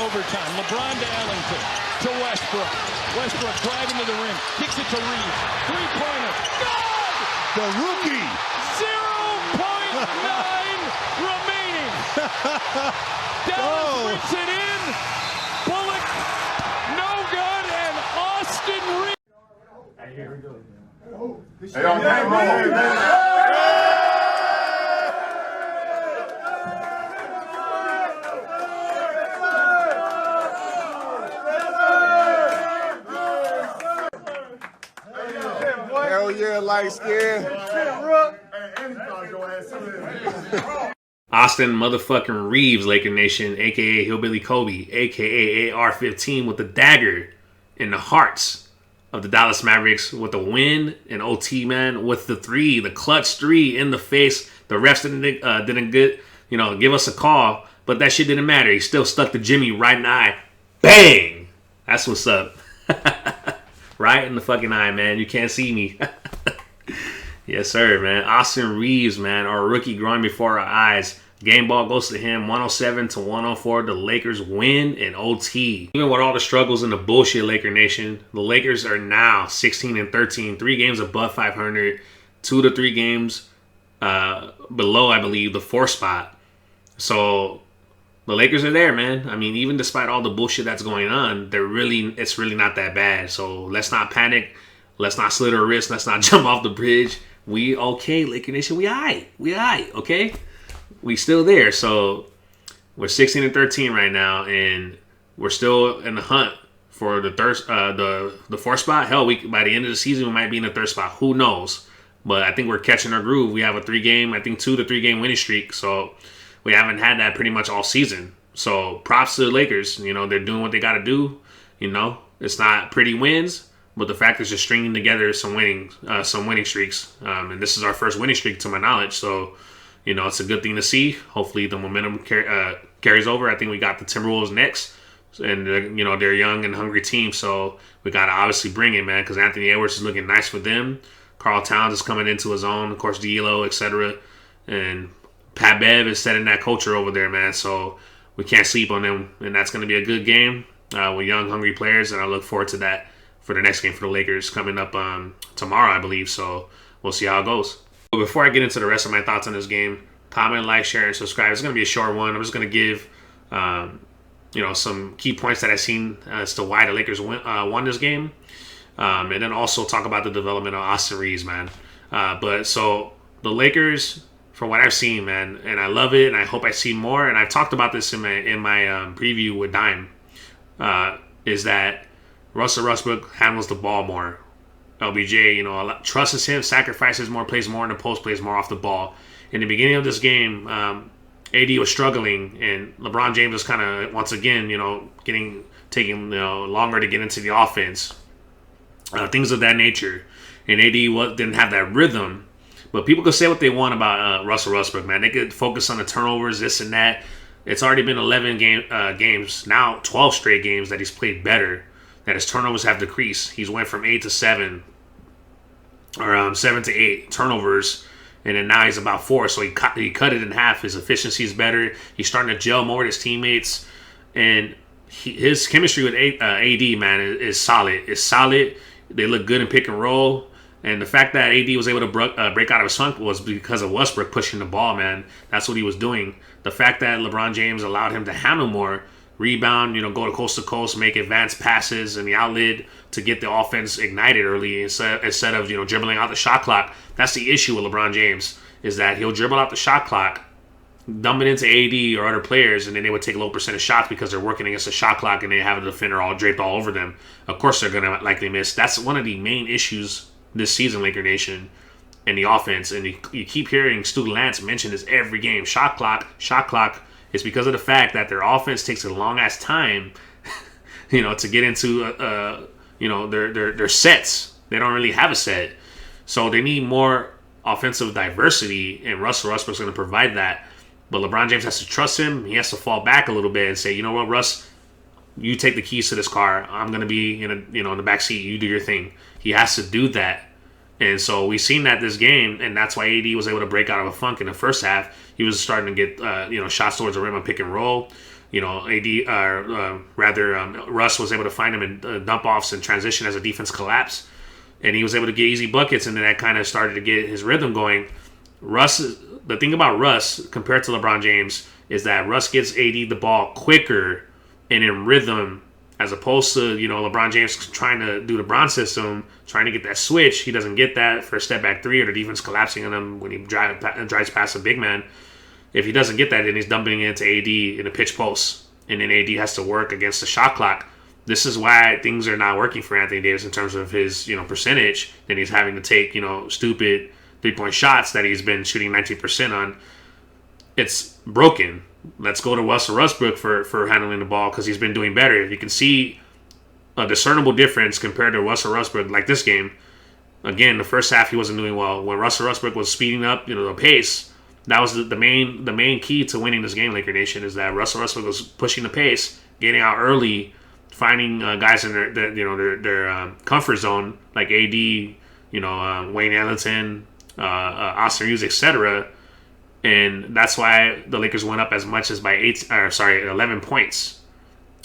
overtime. LeBron to Ellington to Westbrook. Westbrook driving to the rim. Kicks it to Reaves. Three-pointer. Good! The rookie. 0.9 remaining. Dallas rips it in. Bullock, no good. And Austin Reaves. Hey, here we go. Hey, on game roll, man. Hell yeah, light skin. Austin motherfucking Reaves, Laker Nation, a.k.a. Hillbilly Kobe, a.k.a. AR-15 with the dagger in the hearts of the Dallas Mavericks with the win and OT, man, with the three, the clutch three in the face. The refs didn't get, give us a call, but that shit didn't matter. He still stuck to Jimmy right in the eye. Bang! That's what's up. Right in the fucking eye, man. You can't see me. Yes, sir, man. Austin Reaves, man, our rookie growing before our eyes. Game ball goes to him, 107-104. The Lakers win in OT. Even with all the struggles and the bullshit, Laker Nation, the Lakers are now 16-13, 3 games above 500, 2 to 3 games below, I believe, the 4th spot. So the Lakers are there, man. I mean, even despite all the bullshit that's going on, it's really not that bad. So let's not panic. Let's not slit our wrists. Let's not jump off the bridge. We okay, Laker Nation. We aight. We aight, okay? We still there. So we're 16-13 right now, and we're still in the hunt for the the 4th spot. Hell, by the end of the season, we might be in the 3rd spot. Who knows? But I think we're catching our groove. We have a 2 to 3 game winning streak. So we haven't had that pretty much all season. So props to the Lakers. They're doing what they got to do. It's not pretty wins, but the fact is just stringing together some winning streaks. And this is our first winning streak to my knowledge. So, it's a good thing to see. Hopefully the momentum carries over. I think we got the Timberwolves next. And, they're a young and hungry team. So we got to obviously bring it, man, because Anthony Edwards is looking nice for them. Karl Towns is coming into his own. Of course, D'Lo, etc. And Pat Bev is setting that culture over there, man. So we can't sleep on them. And that's going to be a good game with young, hungry players. And I look forward to that for the next game for the Lakers coming up tomorrow, I believe. So we'll see how it goes. But before I get into the rest of my thoughts on this game, comment, like, share, and subscribe. It's going to be a short one. I'm just going to give some key points that I've seen as to why the Lakers won this game. And then also talk about the development of Austin Reaves, man. But so the Lakers, from what I've seen, man, and I love it, and I hope I see more. And I've talked about this in my preview with Dime, is that Russell Westbrook handles the ball more. LBJ, trusts him, sacrifices more, plays more in the post, plays more off the ball. In the beginning of this game, AD was struggling, and LeBron James was kind of once again, taking longer to get into the offense, things of that nature. And AD didn't have that rhythm. But people could say what they want about Russell Westbrook, man. They could focus on the turnovers, this and that. It's already been 11 games, now 12 straight games that he's played better, that his turnovers have decreased. He's went from 8 to 7, or 7 to 8 turnovers, and then now he's about 4. So he cut it in half. His efficiency is better. He's starting to gel more with his teammates, and his chemistry with AD, man, is solid. It's solid. They look good in pick and roll. And the fact that AD was able to break out of his funk was because of Westbrook pushing the ball, man. That's what he was doing. The fact that LeBron James allowed him to handle more, rebound, go to coast, make advanced passes in the outlet to get the offense ignited early instead of, dribbling out the shot clock. That's the issue with LeBron James, is that he'll dribble out the shot clock, dump it into AD or other players, and then they would take a low percentage shots because they're working against the shot clock and they have a defender all draped all over them. Of course they're going to likely miss. That's one of the main issues this season, Laker Nation, and the offense. And you keep hearing Stu Lance mention this every game. Shot clock. It's because of the fact that their offense takes a long ass time, to get into, their sets. They don't really have a set, so they need more offensive diversity. And Russell Westbrook's going to provide that. But LeBron James has to trust him. He has to fall back a little bit and say, you know what, Russ, you take the keys to this car. I'm going to be in the back seat. You do your thing. He has to do that. And so we've seen that this game, and that's why AD was able to break out of a funk in the first half. He was starting to get, shots towards the rim and pick and roll. Russ was able to find him in dump offs and transition as a defense collapse, and he was able to get easy buckets, and then that kind of started to get his rhythm going. The thing about Russ compared to LeBron James is that Russ gets AD the ball quicker and in rhythm, as opposed to LeBron James trying to do the Bron system, trying to get that switch. He doesn't get that for a step back three, or the defense collapsing on him when he drives past a big man. If he doesn't get that, then he's dumping it into AD in a pitch post, and then AD has to work against the shot clock. This is why things are not working for Anthony Davis in terms of his percentage. Then he's having to take stupid 3-point shots that he's been shooting 19% on. It's broken. Let's go to Russell Westbrook for handling the ball, because he's been doing better. You can see a discernible difference compared to Russell Westbrook, like this game. Again, the first half he wasn't doing well. When Russell Westbrook was speeding up the pace, that was the main key to winning this game, Laker Nation, is that Russell Westbrook was pushing the pace, getting out early, finding guys in their comfort zone, like AD, Wayne Ellington, Austin Reaves, etc. And that's why the Lakers went up as much as by 11 points.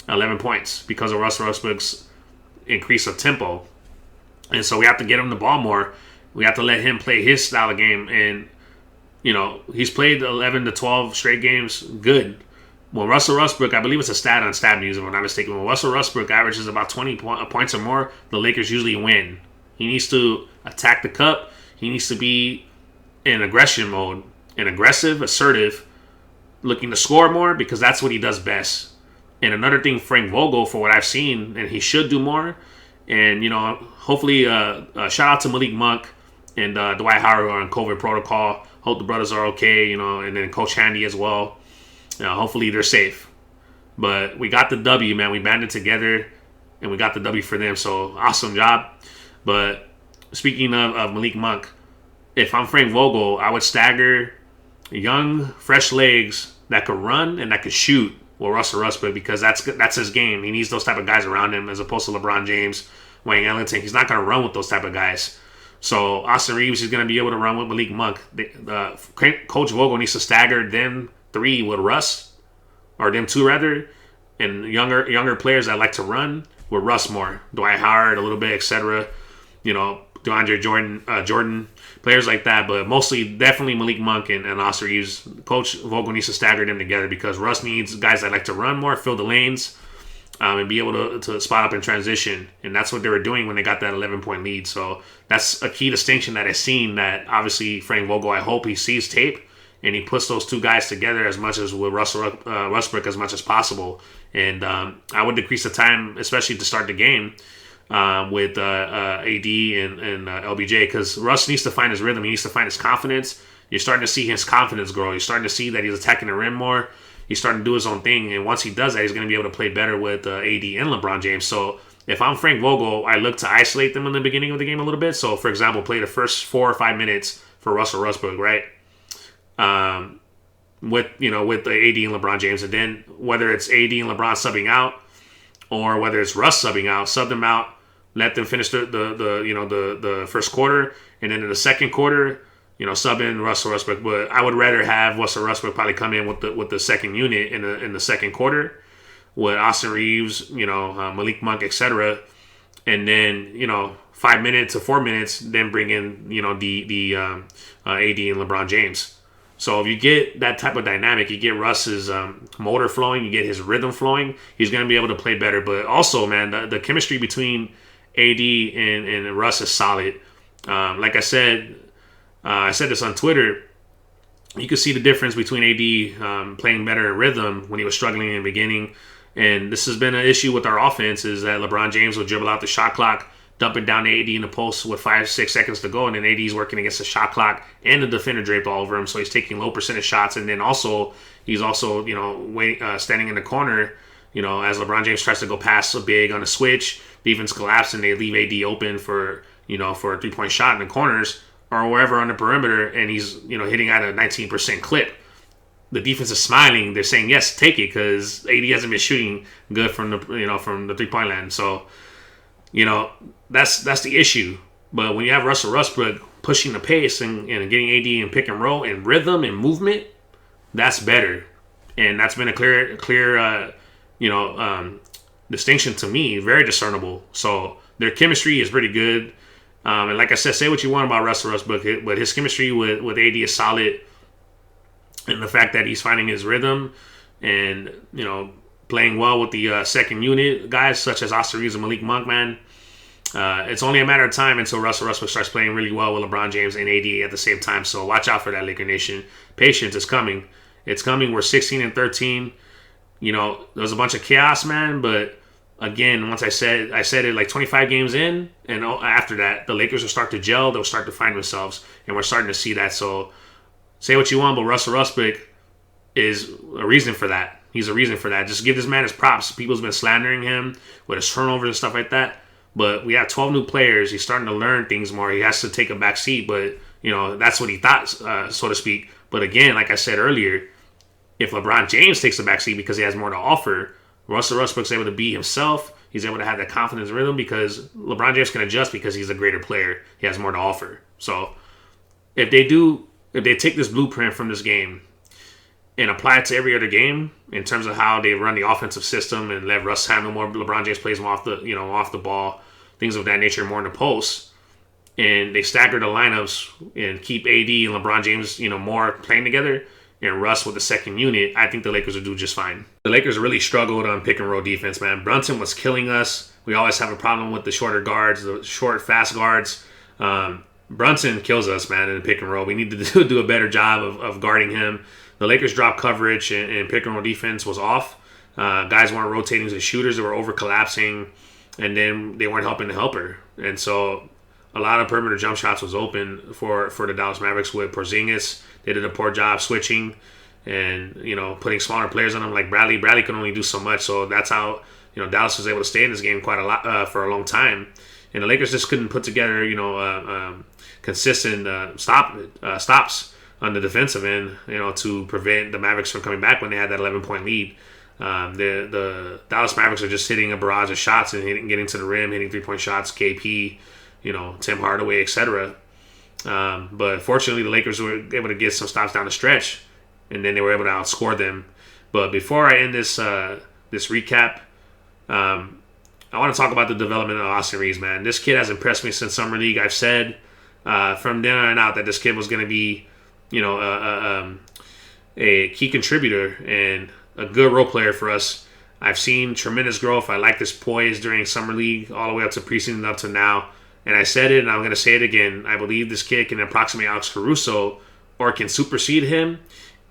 11 points because of Russell Westbrook's increase of tempo. And so we have to get him the ball more. We have to let him play his style of game. And, he's played 11 to 12 straight games good. When Russell Westbrook, I believe it's a stat on Stat News, if I'm not mistaken, when Russell Westbrook averages about 20 points or more, the Lakers usually win. He needs to attack the cup. He needs to be in aggression mode, and aggressive, assertive, looking to score more, because that's what he does best. And another thing, Frank Vogel, for what I've seen, and he should do more. And, hopefully, shout out to Malik Monk and Dwight Howard on COVID protocol. Hope the brothers are okay, and then Coach Handy as well. Hopefully they're safe. But we got the W, man. We banded together, and we got the W for them. So, awesome job. But speaking of Malik Monk, if I'm Frank Vogel, I would stagger young, fresh legs that could run and that could shoot with Russell Westbrook, because that's his game. He needs those type of guys around him, as opposed to LeBron James, Wayne Ellington. He's not going to run with those type of guys. So Austin Reaves is going to be able to run with Malik Monk. Coach Vogel needs to stagger them three with Russ, or them two rather, and younger players that like to run with Russ more. Dwight Howard a little bit, etc. DeAndre Jordan, players like that, but mostly definitely Malik Monk and Austin Reaves. Coach Vogel needs to stagger them together, because Russ needs guys that like to run more, fill the lanes, and be able to spot up and transition. And that's what they were doing when they got that 11-point lead. So that's a key distinction that I've seen, that obviously Frank Vogel, I hope he sees tape and he puts those two guys together as much as with Russell Westbrook as much as possible. And I would decrease the time, especially to start the game, with AD and LBJ, because Russ needs to find his rhythm. He needs to find his confidence. You're starting to see his confidence grow. You're starting to see that he's attacking the rim more. He's starting to do his own thing. And once he does that, he's going to be able to play better with AD and LeBron James. So if I'm Frank Vogel, I look to isolate them in the beginning of the game a little bit. So, for example, play the first 4 or 5 minutes for Russell Westbrook, right? With the AD and LeBron James. And then whether it's AD and LeBron subbing out, or whether it's Russ subbing out, sub them out, let them finish the first quarter, and then in the second quarter, sub in Russell Westbrook. But I would rather have Russell Westbrook probably come in with the second unit in the second quarter, with Austin Reaves, Malik Monk, etc. And then 5 minutes to 4 minutes, then bring in the AD and LeBron James. So if you get that type of dynamic, you get Russ's motor flowing, you get his rhythm flowing, he's going to be able to play better. But also, man, the chemistry between AD and Russ is solid. Like I said this on Twitter, you can see the difference between AD playing better in rhythm when he was struggling in the beginning. And this has been an issue with our offense, is that LeBron James will dribble out the shot clock, dump it down to AD in the post with 5-6 seconds to go, and then AD's working against the shot clock and the defender draped all over him, so he's taking low percentage shots. And then he's also standing in the corner, as LeBron James tries to go past a big on a switch, defense collapse, and they leave AD open for a 3-point shot in the corners or wherever on the perimeter, and he's hitting at a 19% clip. The defense is smiling. They're saying, yes, take it, because AD hasn't been shooting good from the 3-point line. So that's the issue. But when you have Russell Westbrook pushing the pace and getting AD in pick and roll and rhythm and movement, that's better. and that's been a clear distinction to me, very discernible. So their chemistry is pretty good. And like I said, say what you want about Russell Westbrook, but his chemistry with AD is solid. And the fact that he's finding his rhythm and, playing well with the second unit guys such as Austin Reaves and Malik Monk, man, it's only a matter of time until Russell Westbrook starts playing really well with LeBron James and AD at the same time. So watch out for that, Laker Nation. Patience is coming. It's coming. We're 16-13. There's a bunch of chaos, man, but again, once I said it like 25 games in, and after that, the Lakers will start to gel. They'll start to find themselves, and we're starting to see that. So say what you want, but Russell Westbrook is a reason for that. He's a reason for that. Just give this man his props. People's been slandering him with his turnovers and stuff like that. But we have 12 new players. He's starting to learn things more. He has to take a back seat, but, that's what he thought, so to speak. But again, like I said earlier, if LeBron James takes a back seat because he has more to offer, Russell Westbrook's able to be himself. He's able to have that confidence rhythm because LeBron James can adjust because he's a greater player. He has more to offer. So if they take this blueprint from this game and apply it to every other game in terms of how they run the offensive system and let Russ handle more, LeBron James plays more off the ball, things of that nature, more in the post, and they stagger the lineups and keep AD and LeBron James, more playing together, and Russ with the second unit, I think the Lakers will do just fine. The Lakers really struggled on pick and roll defense, man. Brunson was killing us. We always have a problem with the shorter guards, the short, fast guards. Brunson kills us, man, in the pick and roll. We need to do a better job of guarding him. The Lakers drop coverage and pick and roll defense was off. Guys weren't rotating to the shooters. They were over collapsing, and then they weren't helping the helper. And so a lot of perimeter jump shots was open for the Dallas Mavericks with Porzingis. They did a poor job switching and, putting smaller players on them like Bradley. Bradley can only do so much. So that's how, Dallas was able to stay in this game quite a lot for a long time. And the Lakers just couldn't put together, consistent stops on the defensive end, to prevent the Mavericks from coming back when they had that 11-point lead. The Dallas Mavericks are just hitting a barrage of shots and getting to the rim, hitting 3-point shots, KP, Tim Hardaway, etc. But fortunately, the Lakers were able to get some stops down the stretch, and then they were able to outscore them. But before I end this recap, I want to talk about the development of Austin Reaves, man. This kid has impressed me since Summer League. I've said from then on out that this kid was going to be, a key contributor and a good role player for us. I've seen tremendous growth. I like this poise during Summer League all the way up to preseason up to now. And I said it, and I'm going to say it again. I believe this kid can approximate Alex Caruso or can supersede him.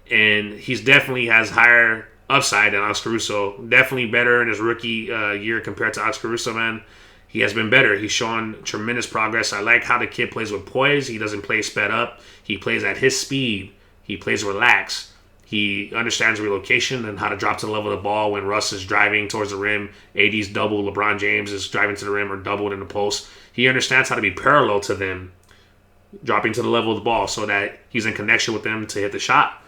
And he's definitely has higher upside than Alex Caruso. Definitely better in his rookie year compared to Alex Caruso, man. He has been better. He's shown tremendous progress. I like how the kid plays with poise. He doesn't play sped up. He plays at his speed. He plays relaxed. He understands relocation and how to drop to the level of the ball when Russ is driving towards the rim. AD's double. LeBron James is driving to the rim or doubled in the post. He understands how to be parallel to them, dropping to the level of the ball so that he's in connection with them to hit the shot.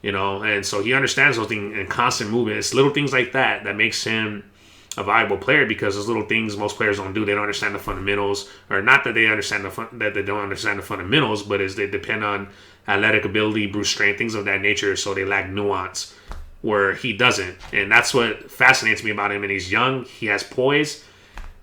And so he understands those things and constant movement. It's little things like that that makes him a valuable player because those little things most players don't do. They don't understand the fundamentals, or not that they understand that they don't understand the fundamentals, but as they depend on athletic ability, brute strength, things of that nature, so they lack nuance where he doesn't. And that's what fascinates me about him. And he's young. He has poise.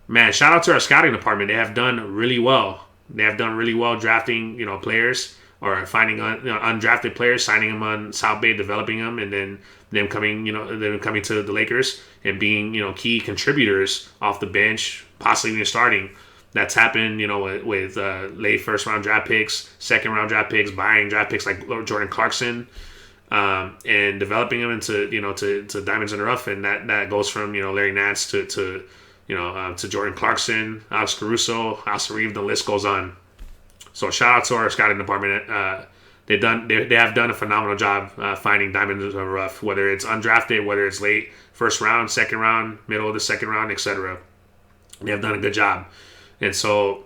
Man, shout out to our scouting department. They have done really well. They have done really well drafting, players or finding undrafted players, signing them on South Bay, developing them, and then them coming to the Lakers and being, key contributors off the bench, possibly even starting. That's happened, with late first round draft picks, second round draft picks, buying draft picks like Jordan Clarkson, and developing them into, to diamonds in the rough. And that goes from, Larry Nance to Jordan Clarkson, Alex Caruso, Austin Reaves, the list goes on. So shout out to our scouting department. They have done a phenomenal job finding diamonds in the rough, whether it's undrafted, whether it's late first round, second round, middle of the second round, etc. They have done a good job. And so,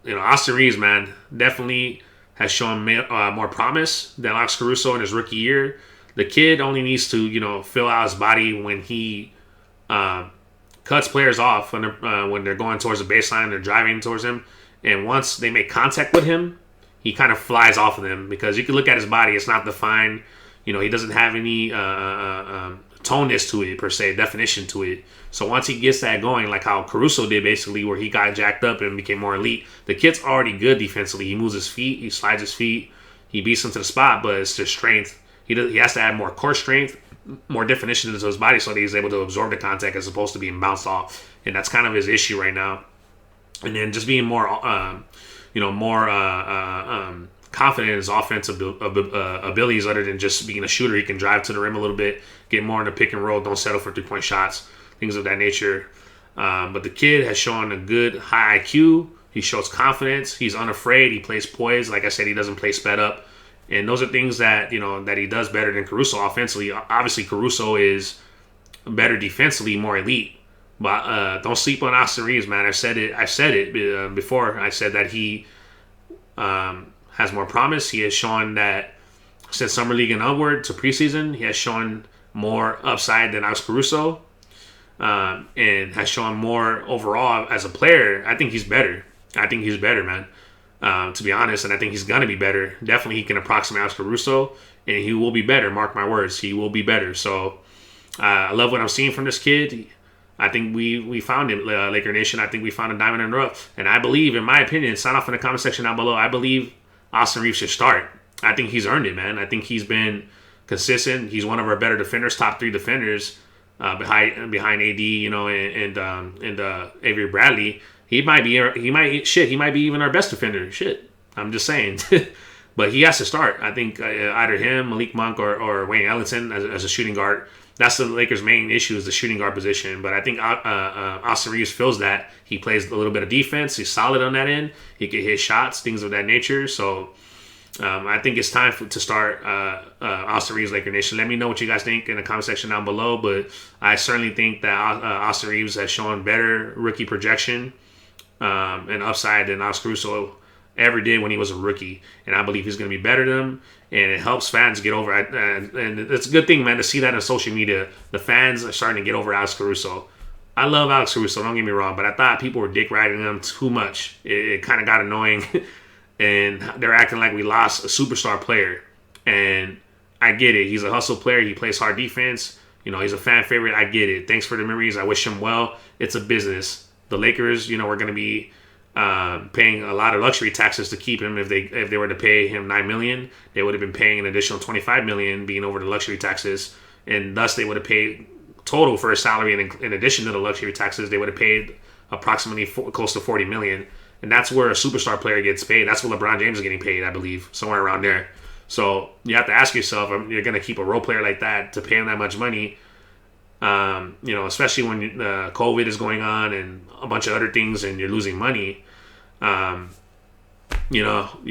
Austin Reaves, man, definitely has shown more promise than Alex Caruso in his rookie year. The kid only needs to, fill out his body when he cuts players off when they're going towards the baseline, they're driving towards him. And once they make contact with him, he kind of flies off of them because you can look at his body. It's not defined. He doesn't have any toneness to it per se, definition to it. So once he gets that going, like how Caruso did basically, where he got jacked up and became more elite, the kid's already good defensively. He moves his feet, he slides his feet, he beats him to the spot, but it's just strength. He has to add more core strength, more definition into his body so that he's able to absorb the contact as opposed to being bounced off. And that's kind of his issue right now. And then just being more, confident in his offensive abilities other than just being a shooter. He can drive to the rim a little bit, get more in the pick and roll, don't settle for three-point shots, things of that nature. But the kid has shown a good high IQ. He shows confidence. He's unafraid. He plays poised. Like I said, he doesn't play sped up. And those are things that, that he does better than Caruso offensively. Obviously, Caruso is better defensively, more elite. But don't sleep on Austin Reaves, man. I've said it before. I said that he has more promise. He has shown that since Summer League and onward to preseason, he has shown more upside than Alex Caruso. And has shown more overall as a player. I think he's better. Man. To be honest, and I think he's going to be better. Definitely he can approximate Alex Caruso, and he will be better. Mark my words. He will be better. So I love what I'm seeing from this kid. I think we found it, Laker Nation. I think we found a diamond in the rough. And I believe, in my opinion, sign off in the comment section down below, I believe Austin Reaves should start. I think he's earned it, man. I think he's been consistent. He's one of our better defenders, top 3 defenders behind AD, and Avery Bradley. He might be even our best defender. Shit, I'm just saying. But he has to start. I think either him, Malik Monk, or Wayne Ellington as a shooting guard. That's the Lakers' main issue, is the shooting guard position. But I think Austin Reaves feels that. He plays a little bit of defense. He's solid on that end. He can hit shots, things of that nature. So I think it's time to start Austin Reaves, Laker Nation. Let me know what you guys think in the comment section down below. But I certainly think that Austin Reaves has shown better rookie projection and upside than Alex Caruso ever did when he was a rookie. And I believe he's going to be better than him. And it helps fans get over it. And it's a good thing, man, to see that on social media. The fans are starting to get over Alex Caruso. I love Alex Caruso, don't get me wrong, but I thought people were dick riding him too much. It kind of got annoying. And they're acting like we lost a superstar player. And I get it. He's a hustle player. He plays hard defense. He's a fan favorite. I get it. Thanks for the memories. I wish him well. It's a business. The Lakers, we're going to be paying a lot of luxury taxes to keep him. If they were to pay him $9 million, they would have been paying an additional $25 million being over the luxury taxes, and thus they would have paid total for his salary. And in addition to the luxury taxes, they would have paid approximately close to $40 million. And that's where a superstar player gets paid. That's what LeBron James is getting paid, I believe, somewhere around there. So you have to ask yourself, you're going to keep a role player like that to pay him that much money. Especially when COVID is going on and a bunch of other things, and you're losing money. You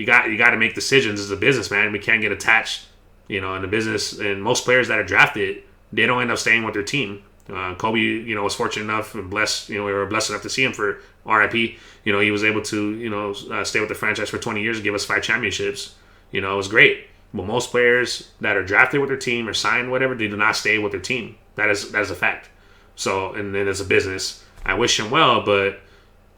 got to make decisions as a business, man. We can't get attached, in the business. And most players that are drafted, they don't end up staying with their team. Kobe, was fortunate enough and blessed. We were blessed enough to see him for RIP. He was able to, stay with the franchise for 20 years and give us 5 championships. It was great. But most players that are drafted with their team or signed, whatever, they do not stay with their team. That is a fact. So, and then as a business, I wish him well, but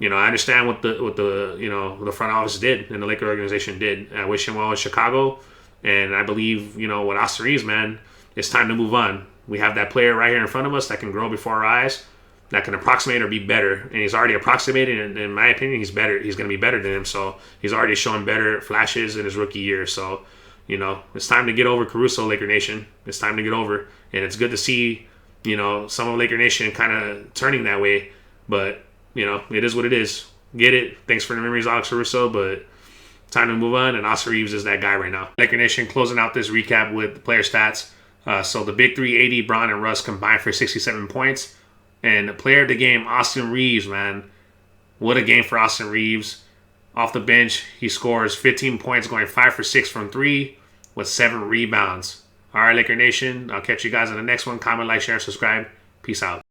I understand what the front office did and the Laker organization did. I wish him well in Chicago, and I believe what Austin Reaves, man, it's time to move on. We have that player right here in front of us that can grow before our eyes, that can approximate or be better, and he's already approximated. And in my opinion, he's better. He's going to be better than him. So he's already showing better flashes in his rookie year. So it's time to get over Caruso, Laker Nation. It's time to get over, and it's good to see some of Laker Nation kind of turning that way. But it is what it is. Get it. Thanks for the memories, Alex Caruso, but time to move on, and Austin Reaves is that guy right now. Laker Nation closing out this recap with the player stats. So the big three, AD, Bron, and Russ combined for 67 points. And the player of the game, Austin Reaves, man. What a game for Austin Reaves. Off the bench, he scores 15 points, going 5 for 6 from 3 with 7 rebounds. All right, Laker Nation. I'll catch you guys in the next one. Comment, like, share, and subscribe. Peace out.